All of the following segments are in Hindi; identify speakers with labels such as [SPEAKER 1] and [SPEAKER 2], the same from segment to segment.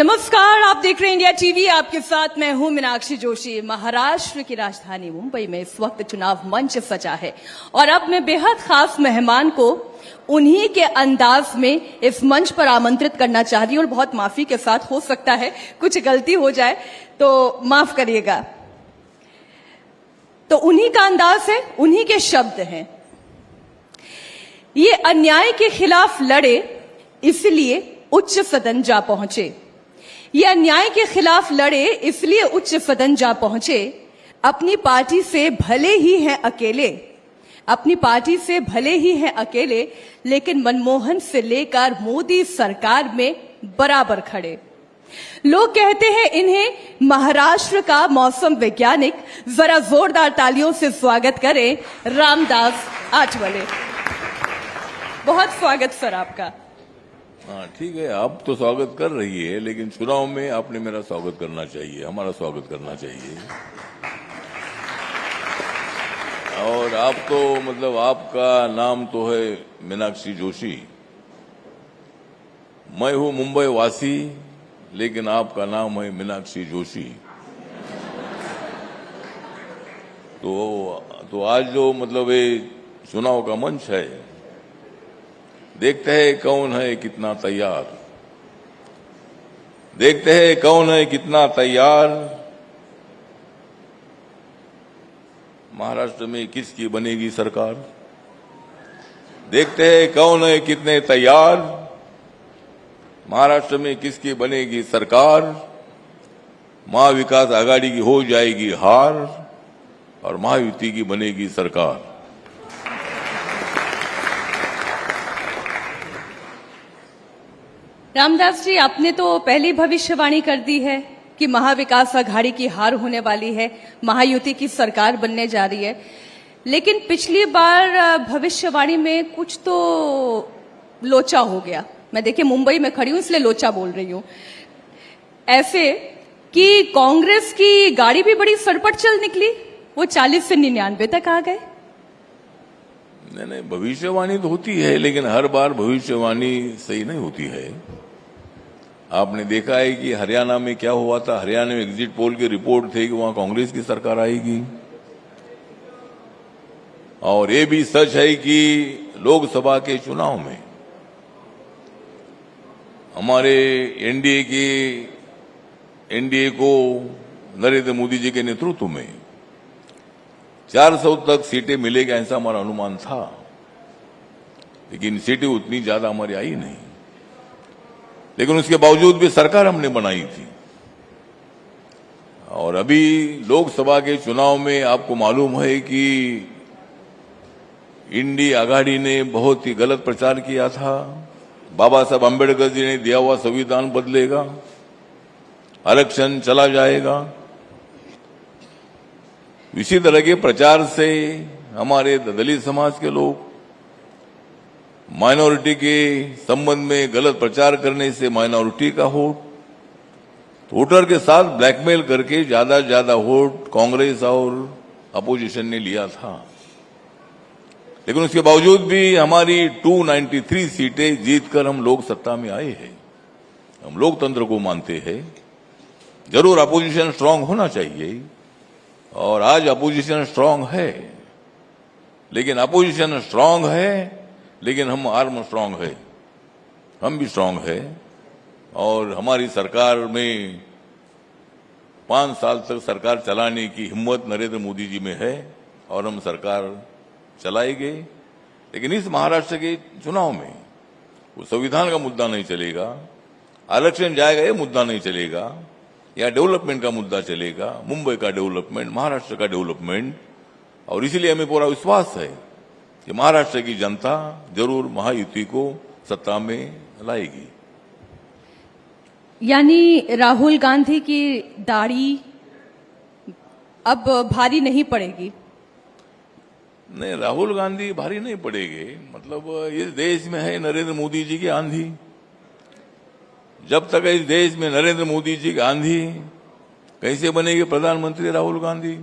[SPEAKER 1] नमस्कार, आप देख रहे हैं इंडिया टीवी। आपके साथ मैं हूं मीनाक्षी जोशी। महाराष्ट्र की राजधानी मुंबई में इस वक्त चुनाव मंच सजा है और अब मैं बेहद खास मेहमान को उन्हीं के अंदाज में इस मंच पर आमंत्रित करना चाह रही हूं और बहुत माफी के साथ, हो सकता है कुछ गलती हो जाए तो माफ करिएगा। तो उन्हीं का अंदाज है, उन्हीं के शब्द हैं। ये अन्याय के खिलाफ लड़े इसलिए उच्च सदन जा पहुंचे। ये अन्याय के खिलाफ लड़े इसलिए उच्च सदन जा पहुंचे। अपनी पार्टी से भले ही हैं अकेले, अपनी पार्टी से भले ही हैं अकेले, लेकिन मनमोहन से लेकर मोदी सरकार में बराबर खड़े। लोग कहते हैं इन्हें महाराष्ट्र का मौसम वैज्ञानिक। जरा जोरदार तालियों से स्वागत करें रामदास आठवले। बहुत स्वागत सर आपका।
[SPEAKER 2] हाँ ठीक है, आप तो स्वागत कर रही है, लेकिन चुनाव में आपने मेरा स्वागत करना चाहिए, हमारा स्वागत करना चाहिए। और आप तो मतलब आपका नाम तो है मीनाक्षी जोशी। मैं हूं मुंबई वासी, लेकिन आपका नाम है मीनाक्षी जोशी। तो आज जो मतलब ये चुनाव का मंच है, देखते हैं कौन है कितना तैयार, देखते हैं कौन है कितना तैयार। महाराष्ट्र में किसकी बनेगी सरकार, देखते हैं कौन है कितने तैयार। महाराष्ट्र में किसकी बनेगी सरकार। महाविकास आघाड़ी की हो जाएगी हार और महायुति की बनेगी सरकार।
[SPEAKER 1] रामदास जी, आपने तो पहली भविष्यवाणी कर दी है कि महाविकास आघाड़ी की हार होने वाली है, महायुति की सरकार बनने जा रही है। लेकिन पिछली बार भविष्यवाणी में कुछ तो लोचा हो गया। मैं देखिए मुंबई में खड़ी हूं इसलिए लोचा बोल रही हूं। ऐसे कि कांग्रेस की गाड़ी भी बड़ी सरपट चल निकली, वो 40 से 99 तक आ गए।
[SPEAKER 2] नहीं, भविष्यवाणी तो होती है, लेकिन हर बार भविष्यवाणी सही नहीं होती है। आपने देखा है कि हरियाणा में क्या हुआ था। हरियाणा में एग्जिट पोल की रिपोर्ट थी कि वहां कांग्रेस की सरकार आएगी। और ये भी सच है कि लोकसभा के चुनाव में हमारे एनडीए को नरेंद्र मोदी जी के नेतृत्व में 400 तक सीटें मिलेगी, ऐसा हमारा अनुमान था। लेकिन सीटें उतनी ज्यादा हमारी आई नहीं। लेकिन उसके बावजूद भी सरकार हमने बनाई थी। और अभी लोकसभा के चुनाव में आपको मालूम है कि इंडी आघाड़ी ने बहुत ही गलत प्रचार किया था। बाबा साहब अम्बेडकर जी ने दिया हुआ संविधान बदलेगा, आरक्षण चला जाएगा। इसी तरह के प्रचार से हमारे दलित समाज के लोग, माइनॉरिटी के संबंध में गलत प्रचार करने से माइनॉरिटी का वोटर के साथ ब्लैकमेल करके ज्यादा से ज्यादा वोट कांग्रेस और अपोजिशन ने लिया था। लेकिन उसके बावजूद भी हमारी 293 सीटें जीतकर हम लोग सत्ता में आए हैं। हम लोकतंत्र को मानते हैं। जरूर अपोजिशन स्ट्रांग होना चाहिए और आज अपोजिशन स्ट्रांग है, लेकिन अपोजिशन स्ट्रांग है लेकिन हम आर्म स्ट्रांग है, हम भी स्ट्रांग है। और हमारी सरकार में 5 साल तक सरकार चलाने की हिम्मत नरेंद्र मोदी जी में है और हम सरकार चलाएंगे। लेकिन इस महाराष्ट्र के चुनाव में वो संविधान का मुद्दा नहीं चलेगा, आरक्षण जाएगा ये मुद्दा नहीं चलेगा, या डेवलपमेंट का मुद्दा चलेगा, मुंबई का डेवलपमेंट, महाराष्ट्र का डेवलपमेंट। और इसीलिए हमें पूरा विश्वास है कि महाराष्ट्र की जनता जरूर महायुति को सत्ता में लाएगी।
[SPEAKER 1] यानी राहुल गांधी की दाढ़ी अब भारी नहीं पड़ेगी?
[SPEAKER 2] नहीं, राहुल गांधी भारी नहीं पड़ेगी। मतलब इस देश में है नरेंद्र मोदी जी की आंधी। जब तक इस देश में नरेंद्र मोदी जी की आंधी, कैसे बनेगी प्रधानमंत्री राहुल गांधी?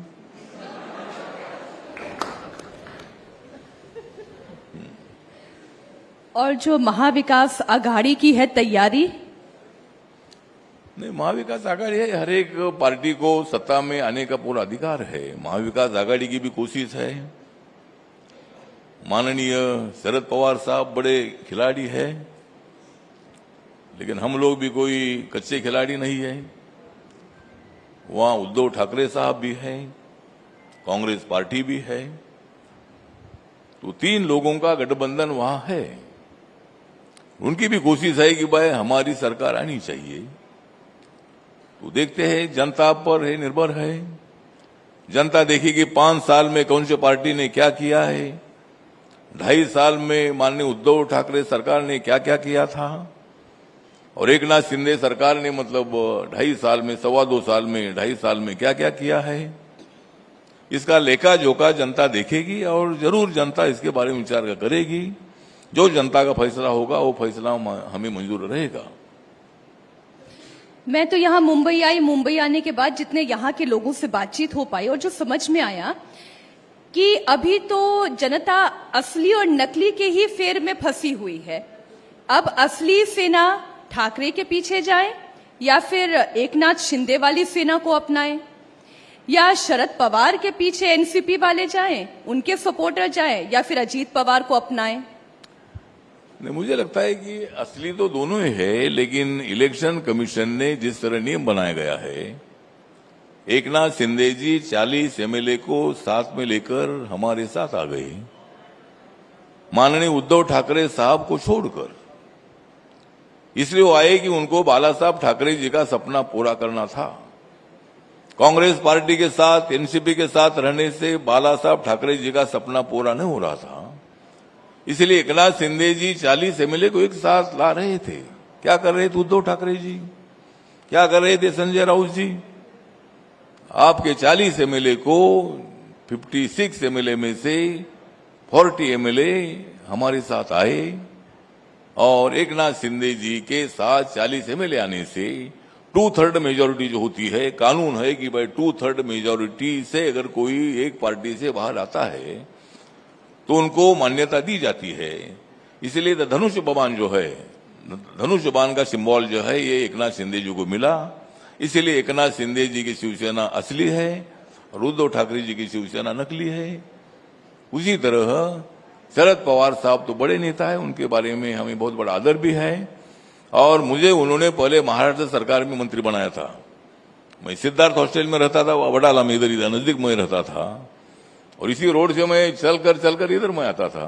[SPEAKER 1] और जो महाविकास आघाड़ी की है तैयारी,
[SPEAKER 2] नहीं, महाविकास आघाड़ी है, हर एक पार्टी को सत्ता में आने का पूरा अधिकार है। महाविकास आघाड़ी की भी कोशिश है। माननीय शरद पवार साहब बड़े खिलाड़ी है, लेकिन हम लोग भी कोई कच्चे खिलाड़ी नहीं है। वहां उद्धव ठाकरे साहब भी हैं, कांग्रेस पार्टी भी है, तो तीन लोगों का गठबंधन वहां है। उनकी भी कोशिश है कि भाई हमारी सरकार आनी चाहिए। तो देखते हैं, जनता पर है, निर्भर है। जनता देखेगी 5 साल में कौन सी पार्टी ने क्या किया है, 2.5 साल में माननीय उद्धव ठाकरे सरकार ने क्या क्या किया था, और एकनाथ शिंदे सरकार ने मतलब 2.5 साल में, 2.25 साल में, 2.5 साल में क्या क्या किया है। इसका लेखा जोखा जनता देखेगी और जरूर जनता इसके बारे में विचार करेगी। जो जनता का फैसला होगा वो फैसला हमें मंजूर रहेगा।
[SPEAKER 1] मैं तो यहाँ मुंबई आई। मुंबई आने के बाद जितने यहाँ के लोगों से बातचीत हो पाई और जो समझ में आया कि अभी तो जनता असली और नकली के ही फेर में फंसी हुई है। अब असली सेना ठाकरे के पीछे जाए या फिर एकनाथ शिंदे वाली सेना को अपनाएं, या शरद पवार के पीछे एनसीपी वाले जाएं, उनके सपोर्टर जाएं, या फिर अजीत पवार को अपनाएं।
[SPEAKER 2] नहीं, मुझे लगता है कि असली तो दोनों ही है, लेकिन इलेक्शन कमीशन ने जिस तरह नियम बनाया गया है, एकनाथ शिंदे जी 40 एमएलए को साथ में लेकर हमारे साथ आ गए, माननीय उद्धव ठाकरे साहब को छोड़कर। इसलिए वो आए कि उनको बाला साहब ठाकरे जी का सपना पूरा करना था। कांग्रेस पार्टी के साथ, एनसीपी के साथ रहने से बाला साहब ठाकरे जी का सपना पूरा नहीं हो रहा था। इसलिए एकनाथ शिंदे जी 40 एमएलए को एक साथ ला रहे थे। क्या कर रहे थे उद्धव ठाकरे जी, क्या कर रहे थे संजय राउत जी? आपके 40 एमएलए को 56 एमएलए में से 40 एमएलए हमारे साथ आए, और एकनाथ शिंदे जी के साथ 40 एमएलए आने से 2/3 मेजोरिटी जो होती है, कानून है कि भाई 2/3 मेजोरिटी से अगर कोई एक पार्टी से बाहर आता है तो उनको मान्यता दी जाती है। इसलिए धनुष बाण जो है, धनुष बाण का सिंबल जो है, ये एकनाथ शिंदे जी को मिला। इसलिए एकनाथ शिंदे जी की शिवसेना असली है और उद्धव ठाकरे जी की शिवसेना नकली है। उसी तरह शरद पवार साहब तो बड़े नेता है, उनके बारे में हमें बहुत बड़ा आदर भी है, और मुझे उन्होंने पहले महाराष्ट्र सरकार में मंत्री बनाया था। मैं सिद्धार्थ हॉस्टल में रहता था, वडाला में, इधर नजदीक में रहता था, और इसी रोड से मैं चलकर इधर में आता था।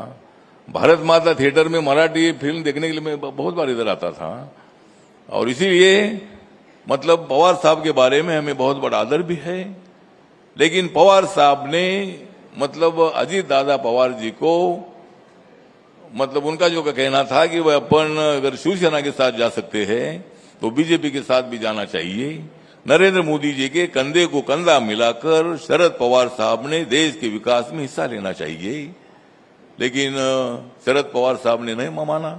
[SPEAKER 2] भारत माता थिएटर में मराठी फिल्म देखने के लिए मैं बहुत बार इधर आता था, और इसीलिए मतलब पवार साहब के बारे में हमें बहुत बड़ा आदर भी है। लेकिन पवार साहब ने मतलब अजीत दादा पवार जी को मतलब उनका जो कहना था कि वह अपन अगर शिवसेना के साथ जा सकते हैं तो बीजेपी के साथ भी जाना चाहिए। नरेंद्र मोदी जी के कंधे को कंधा मिलाकर शरद पवार साहब ने देश के विकास में हिस्सा लेना चाहिए, लेकिन शरद पवार साहब ने नहीं माना,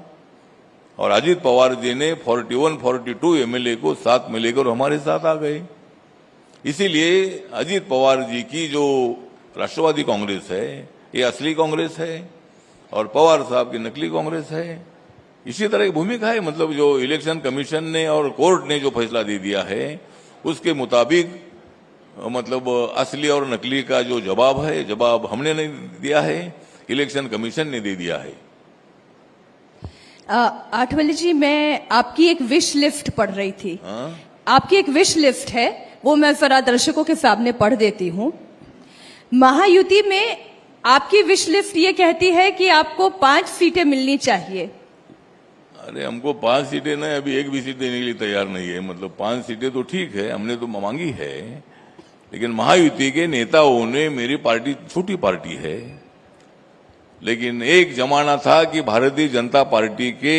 [SPEAKER 2] और अजीत पवार जी ने 41-42 एमएलए को साथ में लेकर हमारे साथ आ गए। इसीलिए अजीत पवार जी की जो राष्ट्रवादी कांग्रेस है, ये असली कांग्रेस है, और पवार साहब की नकली कांग्रेस है। इसी तरह की भूमिका है। मतलब जो इलेक्शन कमीशन ने और कोर्ट ने जो फैसला दे दिया है उसके मुताबिक मतलब असली और नकली का जो जवाब है, जवाब हमने नहीं दिया है, इलेक्शन कमीशन ने दे दिया है।
[SPEAKER 1] आठवले जी, मैं आपकी एक विश लिस्ट पढ़ रही थी। आपकी एक विश लिस्ट है, वो मैं जरा दर्शकों के सामने पढ़ देती हूँ। महायुति में आपकी विश लिस्ट ये कहती है कि आपको 5 सीटें मिलनी चाहिए।
[SPEAKER 2] अरे हमको 5 सीटें नहीं, अभी एक भी सीट देने के लिए तैयार नहीं है। मतलब 5 सीटें तो ठीक है, हमने तो मांगी है, लेकिन महायुति के नेताओं ने, मेरी पार्टी छोटी पार्टी है, लेकिन एक जमाना था कि भारतीय जनता पार्टी के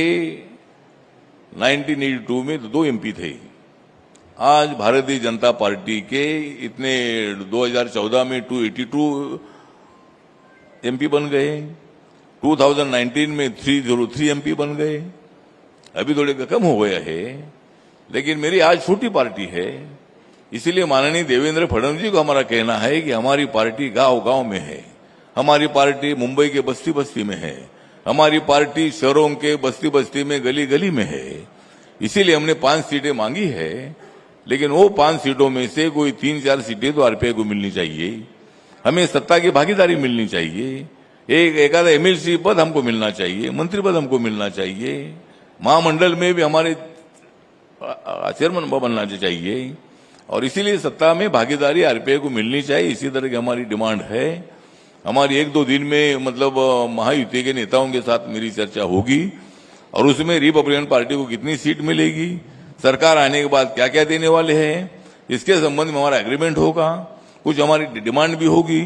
[SPEAKER 2] 1982 में तो 2 एमपी थे। आज भारतीय जनता पार्टी के इतने 2014 में 282 एमपी बन गए, 2019 में 303 एमपी बन गए। अभी थोड़े कम हो गया है, लेकिन मेरी आज छोटी पार्टी है। इसीलिए माननीय देवेंद्र फडणवीस जी को हमारा कहना है कि हमारी पार्टी गांव-गांव में है, हमारी पार्टी मुंबई के बस्ती-बस्ती में है, हमारी पार्टी शहरों के बस्ती-बस्ती में, गली-गली में है। इसीलिए हमने 5 सीटें मांगी है, लेकिन वो 5 सीटों में से कोई 3-4 सीटें तो आरपीआई को मिलनी चाहिए। हमें सत्ता की भागीदारी मिलनी चाहिए। एक आधा एमएलसी पद हमको मिलना चाहिए, मंत्री पद हमको मिलना चाहिए, महामंडल में भी हमारे चेयरमैन बनना चाहिए। और इसीलिए सत्ता में भागीदारी आरपीआई को मिलनी चाहिए। इसी तरह की हमारी डिमांड है। हमारी 1-2 दिन में मतलब महायुति के नेताओं के साथ मेरी चर्चा होगी और उसमें रिपब्लिकन पार्टी को कितनी सीट मिलेगी, सरकार आने के बाद क्या क्या देने वाले हैं, इसके संबंध में हमारा एग्रीमेंट होगा। कुछ हमारी डिमांड भी होगी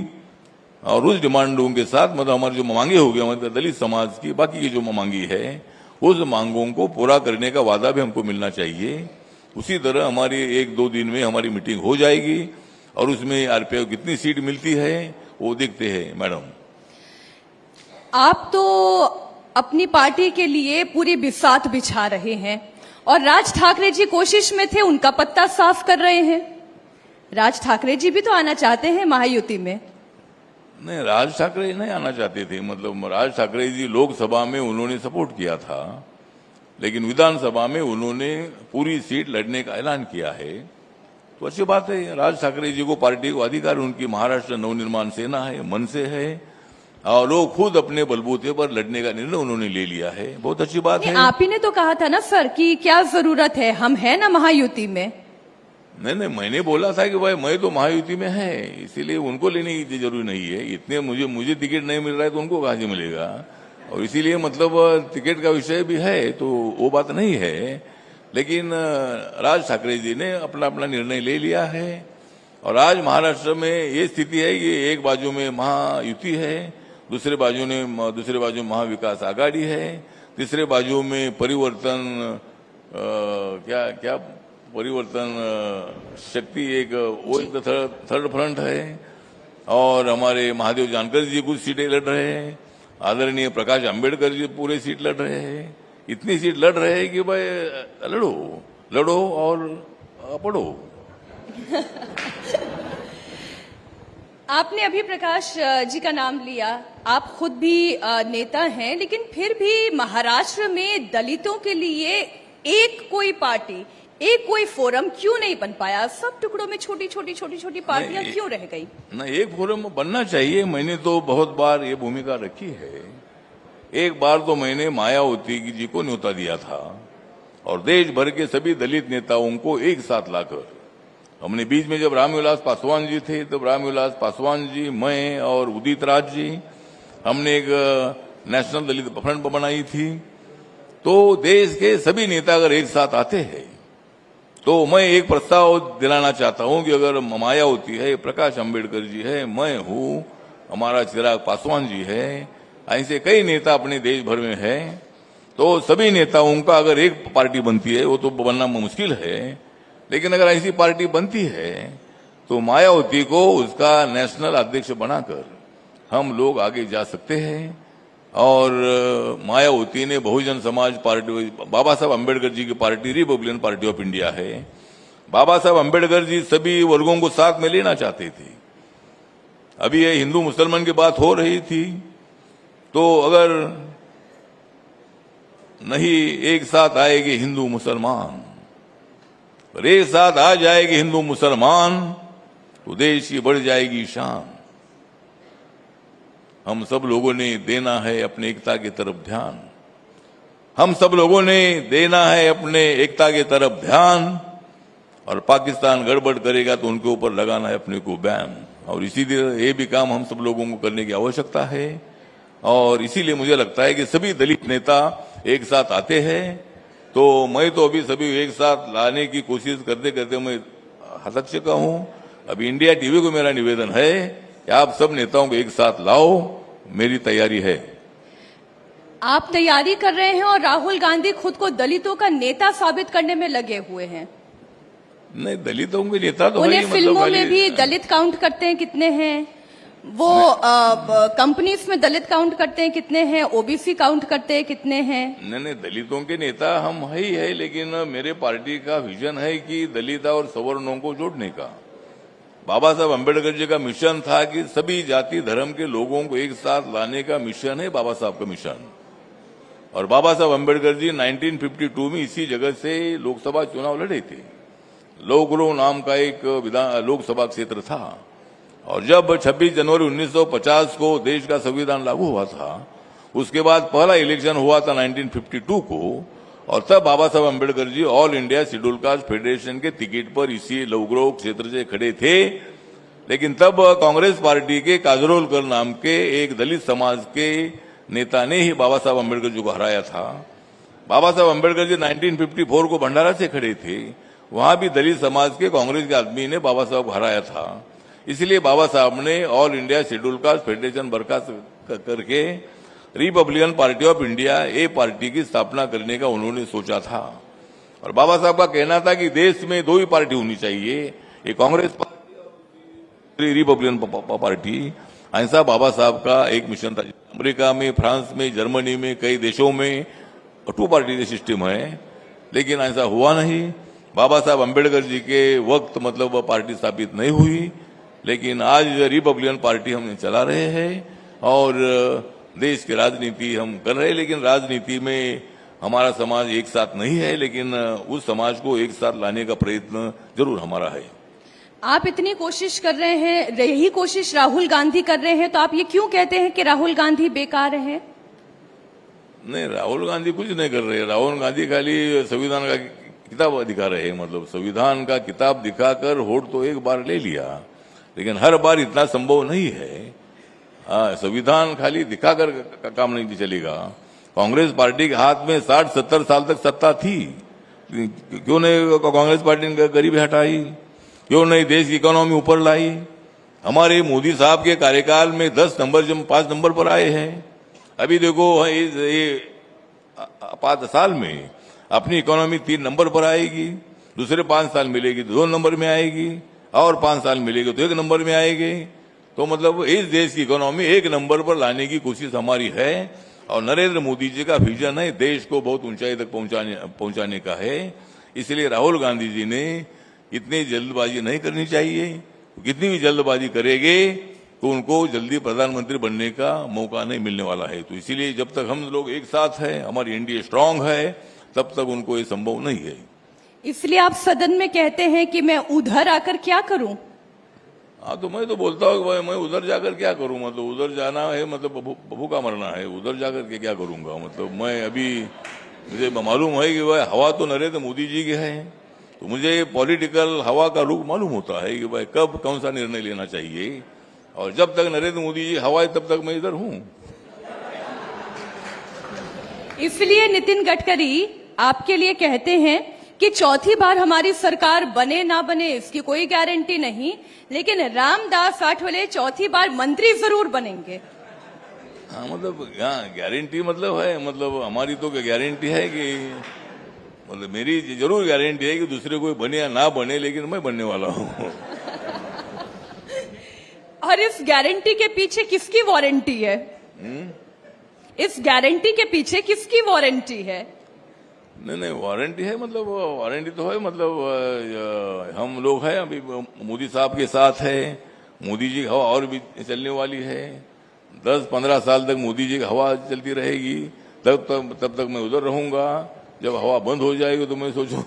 [SPEAKER 2] और उस डिमांडों के साथ मतलब हमारी जो मांगे होगी हमारे दलित समाज की, बाकी की जो मांगी है उस मांगों को पूरा करने का वादा भी हमको मिलना चाहिए। उसी तरह हमारी 1-2 दिन में हमारी मीटिंग हो जाएगी और उसमें आरपीआई को कितनी सीट मिलती है वो देखते हैं। मैडम,
[SPEAKER 1] आप तो अपनी पार्टी के लिए पूरी बिसात बिछा रहे हैं और राज ठाकरे जी कोशिश में थे, उनका पत्ता साफ कर रहे हैं। राज ठाकरे जी भी तो आना चाहते हैं महायुति में।
[SPEAKER 2] नहीं, राज ठाकरे नहीं आना चाहते थे। मतलब राज ठाकरे जी लोकसभा में उन्होंने सपोर्ट किया था, लेकिन विधानसभा में उन्होंने पूरी सीट लड़ने का ऐलान किया है। तो अच्छी बात है, राज ठाकरे जी को पार्टी को अधिकार, उनकी महाराष्ट्र नवनिर्माण सेना है, मन से है और लोग खुद अपने बलबूते पर लड़ने का निर्णय उन्होंने ले लिया है। बहुत अच्छी बात है।
[SPEAKER 1] आप ही ने तो कहा था ना सर कि क्या जरूरत है, हम है ना महायुति में।
[SPEAKER 2] नहीं, मैंने बोला था कि भाई मैं तो महायुति में है, इसीलिए उनको लेने की जरूरी नहीं है। इतने मुझे टिकट नहीं मिल रहा है तो उनको कहाँ से मिलेगा, और इसीलिए मतलब टिकट का विषय भी है तो वो बात नहीं है। लेकिन राज ठाकरे जी ने अपना निर्णय ले लिया है और आज महाराष्ट्र में ये स्थिति है कि एक बाजू में महायुति है, दूसरे बाजू में महाविकास आघाड़ी है, तीसरे बाजू में परिवर्तन क्या परिवर्तन शक्ति एक वो एक थर्ड फ्रंट है और हमारे महादेव जानकर जी कुछ सीटें लड़ रहे हैं, आदरणीय प्रकाश अंबेडकर जी पूरे सीट लड़ रहे हैं। इतनी सीट लड़ रहे हैं कि भाई लड़ो और पढ़ो।
[SPEAKER 1] आपने अभी प्रकाश जी का नाम लिया, आप खुद भी नेता हैं, लेकिन फिर भी महाराष्ट्र में दलितों के लिए एक कोई पार्टी, एक कोई फोरम क्यों नहीं बन पाया? सब टुकड़ों में छोटी छोटी पार्टियां क्यों रह गई?
[SPEAKER 2] ना, एक फोरम बनना चाहिए। मैंने तो बहुत बार ये भूमिका रखी है। एक बार तो मैंने मायावती जी को न्योता दिया था और देश भर के सभी दलित नेताओं को एक साथ लाकर हमने बीच में जब रामविलास पासवान जी थे तब रामविलास पासवान जी, मैं और उदित राज जी हमने एक नेशनल दलित फ्रंट बनाई थी। तो देश के सभी नेता अगर एक साथ आते हैं तो मैं एक प्रस्ताव दिलाना चाहता हूं कि अगर मायावती है, प्रकाश अंबेडकर जी है, मैं हूं, हमारा चिराग पासवान जी है, ऐसे कई नेता अपने देश भर में है, तो सभी नेताओं का अगर एक पार्टी बनती है, वो तो बनना मुश्किल है, लेकिन अगर ऐसी पार्टी बनती है तो मायावती को उसका नेशनल अध्यक्ष बनाकर हम लोग आगे जा सकते हैं। और मायावती ने बहुजन समाज पार्टी, बाबा साहब अंबेडकर जी की party Republican party of India है। बाबा साहब अंबेडकर जी सभी वर्गों को साथ में लेना चाहते थे। अभी ये हिंदू मुसलमान की बात हो रही थी, तो अगर नहीं एक साथ आएगी हिंदू मुसलमान, और एक साथ आ जाएगी हिंदू मुसलमान तो देश की बढ़ जाएगी शान। हम सब लोगों ने देना है अपने एकता की तरफ ध्यान, हम सब लोगों ने देना है अपने एकता की तरफ ध्यान, और पाकिस्तान गड़बड़ करेगा तो उनके ऊपर लगाना है अपने को बैन। और इसीलिए ये भी काम हम सब लोगों को करने की आवश्यकता है। और इसीलिए मुझे लगता है कि सभी दलित नेता एक साथ आते हैं, तो मैं तो अभी सभी एक साथ लाने की कोशिश करते करते मैं हतक चुका हूं। अभी इंडिया टीवी को मेरा निवेदन है कि आप सब नेताओं को एक साथ लाओ, मेरी तैयारी है।
[SPEAKER 1] आप तैयारी कर रहे हैं और राहुल गांधी खुद को दलितों का नेता साबित करने में लगे हुए हैं।
[SPEAKER 2] नहीं, दलितों के नेता तो
[SPEAKER 1] उन्हें फिल्मों में भी दलित काउंट करते हैं कितने हैं, वो कंपनीज में दलित काउंट करते हैं कितने हैं, ओबीसी काउंट करते हैं कितने हैं।
[SPEAKER 2] नहीं, दलितों के नेता हम ही है, लेकिन मेरे पार्टी का विजन है कि दलित और सवर्णों को जोड़ने का। बाबा साहब अंबेडकर जी का मिशन था कि सभी जाति धर्म के लोगों को एक साथ लाने का मिशन है बाबा साहब का मिशन। और बाबा साहब अंबेडकर जी 1952 में इसी जगह से लोकसभा चुनाव लड़े थे लोकरो नाम का एक लोकसभा क्षेत्र था। और जब 26 जनवरी 1950 को देश का संविधान लागू हुआ था, उसके बाद पहला इलेक्शन हुआ था 1952 को, और तब Baba Saheb Ambedkar ji all India scheduled caste federation के टिकट पर इसी लोकरो क्षेत्र से खड़े थे। लेकिन तब कांग्रेस पार्टी के काजरोलकर नाम के एक दलित समाज के नेता ने ही बाबा साहब अम्बेडकर जी को हराया था। बाबा साहब अम्बेडकर जी 1954 को भंडारा से खड़े थे, वहां भी दलित समाज के कांग्रेस के आदमी ने बाबा साहब को हराया था। इसलिए बाबा साहब ने all India scheduled caste federation बर्खास्त करके Republican party of India A party की स्थापना करने का उन्होंने सोचा था। और बाबा साहब का कहना था कि देश में दो ही पार्टी होनी चाहिए, एक कांग्रेस पार्टी, रिपब्लिकन पार्टी। ऐसा बाबा साहब का एक मिशन था। अमेरिका में, फ्रांस में, जर्मनी में, कई देशों में टू पार्टी सिस्टम है, लेकिन ऐसा हुआ नहीं। बाबा साहब अम्बेडकर जी के वक्त मतलब पार्टी स्थापित नहीं हुई, लेकिन आज रिपब्लिकन पार्टी हम चला रहे हैं और देश की राजनीति हम कर रहे हैं। लेकिन राजनीति में हमारा समाज एक साथ नहीं है, लेकिन उस समाज को एक साथ लाने का प्रयत्न जरूर हमारा है।
[SPEAKER 1] आप इतनी कोशिश कर रहे हैं, यही कोशिश राहुल गांधी कर रहे हैं, तो आप ये क्यों कहते हैं कि राहुल गांधी बेकार है?
[SPEAKER 2] नहीं, राहुल गांधी कुछ नहीं कर रहे। राहुल गांधी खाली संविधान का किताब दिखा रहे हैं। मतलब संविधान का किताब दिखाकर वोट तो एक बार ले लिया, लेकिन हर बार इतना संभव नहीं है। संविधान खाली दिखाकर काम नहीं चलेगा। कांग्रेस पार्टी के हाथ में 60-70 साल तक सत्ता थी, क्यों नहीं कांग्रेस पार्टी ने गरीबी हटाई? क्यों नहीं देश की इकोनॉमी ऊपर लाई? हमारे मोदी साहब के कार्यकाल में 10 नंबर जब 5 नंबर पर आए हैं। अभी देखो ये 5 साल में अपनी इकोनॉमी 3 नंबर पर आएगी, दूसरे 5 साल मिलेगी 2 नंबर में आएगी, और 5 साल मिलेगी तो 1 नंबर में आएगी। तो मतलब इस देश की इकोनॉमी 1 नंबर पर लाने की कोशिश हमारी है। और नरेंद्र मोदी जी का विजन है देश को बहुत ऊंचाई तक पहुंचाने का है। इसलिए राहुल गांधी जी ने इतनी जल्दबाजी नहीं करनी चाहिए। कितनी भी जल्दबाजी करेंगे तो उनको जल्दी प्रधानमंत्री बनने का मौका नहीं मिलने वाला है। तो इसीलिए जब तक हम लोग एक साथ हैं, हमारी एनडीए स्ट्रांग है, तब तक उनको ये संभव नहीं है।
[SPEAKER 1] इसलिए आप सदन में कहते हैं कि मैं उधर आकर क्या करूं?
[SPEAKER 2] हाँ, तो मैं तो बोलता हूँ भाई मैं उधर जाकर क्या करूं? मतलब उधर जाना है, मतलब भूखा मरना है, उधर जाकर के क्या करूंगा? मतलब मैं अभी मुझे मालूम है कि भाई हवा तो नरेंद्र मोदी जी की है, तो मुझे पॉलिटिकल हवा का रुख मालूम होता है कि भाई कब कौन सा निर्णय लेना चाहिए। और जब तक नरेंद्र मोदी जी हवा है तब तक मैं इधर हूं।
[SPEAKER 1] इसलिए नितिन गडकरी आपके लिए कहते हैं कि चौथी बार हमारी सरकार बने ना बने इसकी कोई गारंटी नहीं, लेकिन रामदास आठवले चौथी बार मंत्री जरूर बनेंगे।
[SPEAKER 2] हाँ, मतलब गारंटी मतलब है, मतलब हमारी तो गारंटी है कि मतलब मेरी जरूर गारंटी है कि दूसरे कोई बने या ना बने, लेकिन मैं बनने वाला हूँ।
[SPEAKER 1] और इस गारंटी के पीछे किसकी वारंटी है? इस गारंटी के पीछे किसकी वारंटी है?
[SPEAKER 2] नहीं, वारंटी है, मतलब वारंटी तो है, मतलब हम लोग हैं अभी मोदी साहब के साथ है। मोदी जी की हवा और भी चलने वाली है। 10-15 साल तक मोदी जी की हवा चलती रहेगी, तब तक मैं उधर रहूंगा। जब हवा बंद हो जाएगी तो मैं सोचूं।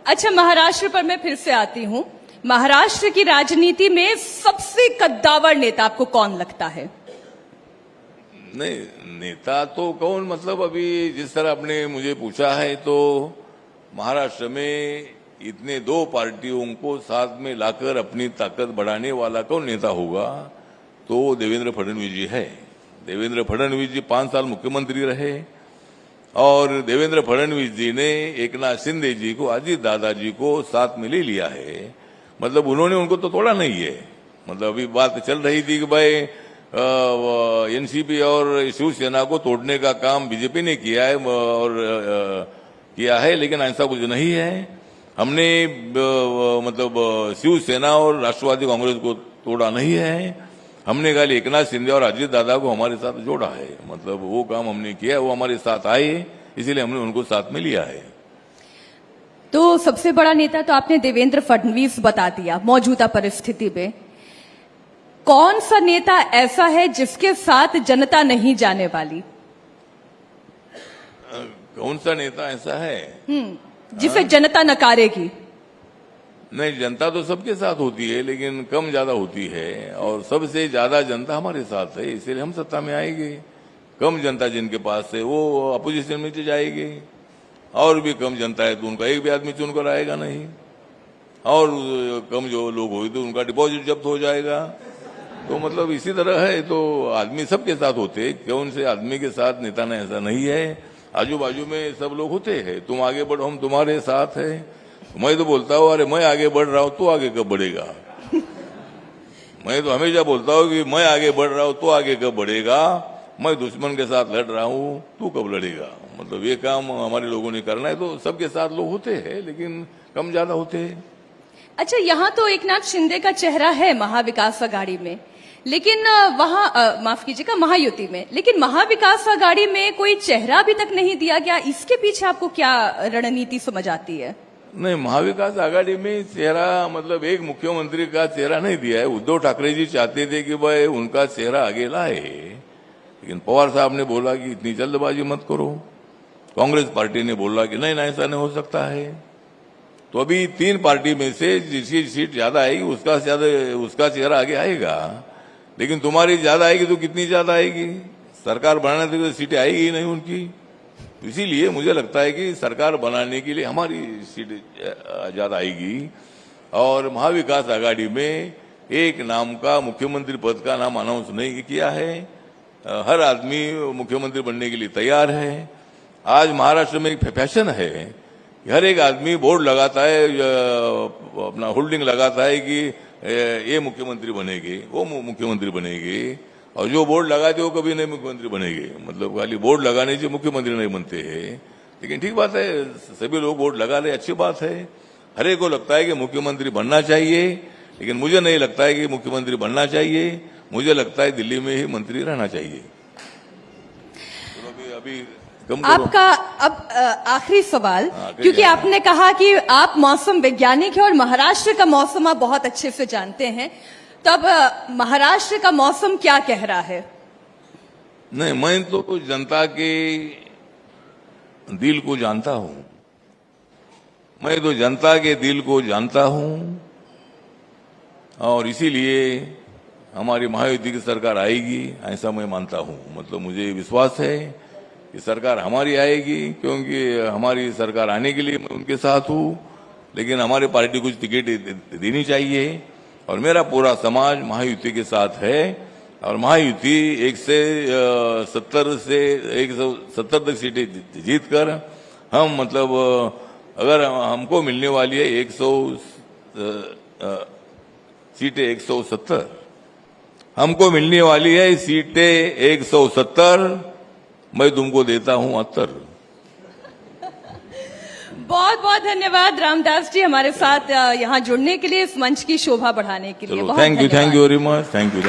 [SPEAKER 1] अच्छा, महाराष्ट्र पर मैं फिर से आती हूं। महाराष्ट्र की राजनीति में सबसे कद्दावर नेता आपको कौन लगता है?
[SPEAKER 2] नहीं, नेता तो कौन, मतलब अभी जिस तरह आपने मुझे पूछा है, तो महाराष्ट्र में इतने 2 पार्टियों को साथ में लाकर अपनी ताकत बढ़ाने वाला कौन नेता होगा? तो देवेंद्र फडणवीस जी है। देवेंद्र फडणवीस जी 5 साल मुख्यमंत्री रहे, और देवेंद्र फडणवीस जी ने एकनाथ शिंदे जी को, अजीत दादा जी को साथ में ले लिया है। मतलब उन्होंने उनको तो तोड़ा नहीं है। मतलब अभी बात चल रही थी कि भाई एनसीपी और शिवसेना को तोड़ने का काम बीजेपी ने किया है और किया है, लेकिन ऐसा कुछ नहीं है। हमने मतलब शिवसेना और राष्ट्रवादी कांग्रेस को तोड़ा नहीं है। हमने खाली एकनाथ शिंदे और अजीत दादा को हमारे साथ जोड़ा है। मतलब वो काम हमने किया, वो हमारे साथ आए, इसीलिए हमने उनको साथ में लिया है।
[SPEAKER 1] तो सबसे बड़ा नेता तो आपने देवेंद्र फडणवीस बता दिया। मौजूदा परिस्थिति में कौन सा नेता ऐसा है जिसके साथ जनता नहीं जाने वाली?
[SPEAKER 2] कौन सा नेता ऐसा है?
[SPEAKER 1] जिसे जनता नकारेगी?
[SPEAKER 2] नहीं, जनता तो सबके साथ होती है, लेकिन कम ज्यादा होती है, और सबसे ज्यादा जनता हमारे साथ है, इसलिए हम सत्ता में आएंगे। कम जनता जिनके पास है वो अपोजिशन में जाएगी, और भी कम जनता है तो उनका एक भी आदमी चुनकर आएगा नहीं, और कम जो लोग हुए तो उनका डिपॉजिट जब्त हो जाएगा। तो मतलब इसी तरह है, तो आदमी सबके साथ होते, कौन से आदमी के साथ नेता ने ऐसा नहीं है। आजू बाजू में सब लोग होते हैं, तुम आगे बढ़ो हम तुम्हारे साथ है। मैं तो बोलता हूँ, अरे मैं आगे बढ़ रहा हूँ तो आगे कब बढ़ेगा? मैं तो हमेशा बोलता हूँ कि मैं आगे बढ़ रहा हूँ तो आगे कब बढ़ेगा, मैं दुश्मन के साथ लड़ रहा हूँ तू कब लड़ेगा। मतलब ये काम हमारे लोगों ने करना है। तो सबके साथ लोग होते हैं, लेकिन कम ज्यादा होते हैं।
[SPEAKER 1] अच्छा, यहाँ तो एकनाथ शिंदे का चेहरा है महाविकास आघाड़ी में, लेकिन वहाँ माफ कीजिएगा महायुति में, लेकिन महाविकास आघाड़ी में कोई चेहरा अभी तक नहीं दिया गया। इसके पीछे आपको क्या रणनीति समझ आती है?
[SPEAKER 2] नहीं, महाविकास आघाड़ी में चेहरा मतलब एक मुख्यमंत्री का चेहरा नहीं दिया है। उद्धव ठाकरे जी चाहते थे कि भाई उनका चेहरा आगे लाए, लेकिन पवार साहब ने बोला कि इतनी जल्दबाजी मत करो। कांग्रेस पार्टी ने बोला कि नहीं, ऐसा नहीं हो सकता है। तो अभी तीन पार्टी में से जिसकी सीट ज्यादा आएगी उसका चेहरा आगे आएगा, लेकिन तुम्हारी ज्यादा आएगी तो कितनी ज्यादा आएगी? सरकार बनाने तक तो सीटें आएगी ही नहीं उनकी। इसीलिए मुझे लगता है कि सरकार बनाने के लिए हमारी सीट ज्यादा आएगी। और महाविकास आघाड़ी में एक नाम का मुख्यमंत्री पद का नाम अनाउंस नहीं किया है। हर आदमी मुख्यमंत्री बनने के लिए तैयार है। आज महाराष्ट्र में एक फैशन है, हर एक आदमी बोर्ड लगाता है, अपना होल्डिंग लगाता है कि ये मुख्यमंत्री बनेंगे, वो मुख्यमंत्री बनेंगे, और जो बोर्ड लगाते वो कभी नहीं मुख्यमंत्री बनेंगे। मतलब खाली बोर्ड लगाने से मुख्यमंत्री नहीं बनते हैं। लेकिन ठीक बात है, सभी लोग बोर्ड लगा रहे, अच्छी बात है। हर एक को लगता है कि मुख्यमंत्री बनना चाहिए, लेकिन मुझे नहीं लगता है कि मुख्यमंत्री बनना चाहिए। मुझे लगता है दिल्ली में ही मंत्री रहना चाहिए। तो अभी
[SPEAKER 1] आपका अब आखिरी सवाल, क्योंकि आपने कहा कि आप मौसम वैज्ञानिक हैं और महाराष्ट्र का मौसम आप बहुत अच्छे से जानते हैं, तब महाराष्ट्र का मौसम क्या कह रहा है?
[SPEAKER 2] नहीं, मैं तो जनता के दिल को जानता हूं। मैं तो जनता के दिल को जानता हूं, और इसीलिए हमारी महायुति की सरकार आएगी, ऐसा मैं मानता हूं। मतलब मुझे विश्वास है कि सरकार हमारी आएगी, क्योंकि हमारी सरकार आने के लिए मैं उनके साथ हूं। लेकिन हमारी पार्टी कुछ टिकट देनी चाहिए, और मेरा पूरा समाज महायुति के साथ है। और महायुति 170 से 170 तक सीटें जीतकर हम मतलब अगर हमको मिलने वाली है 100 सीटें 170, हमको मिलने वाली है सीटें 170, मैं तुमको देता हूं 70।
[SPEAKER 1] बहुत बहुत धन्यवाद रामदास जी, हमारे साथ यहाँ जुड़ने के लिए, इस मंच की शोभा बढ़ाने के लिए।
[SPEAKER 2] Thank you very much. Thank you.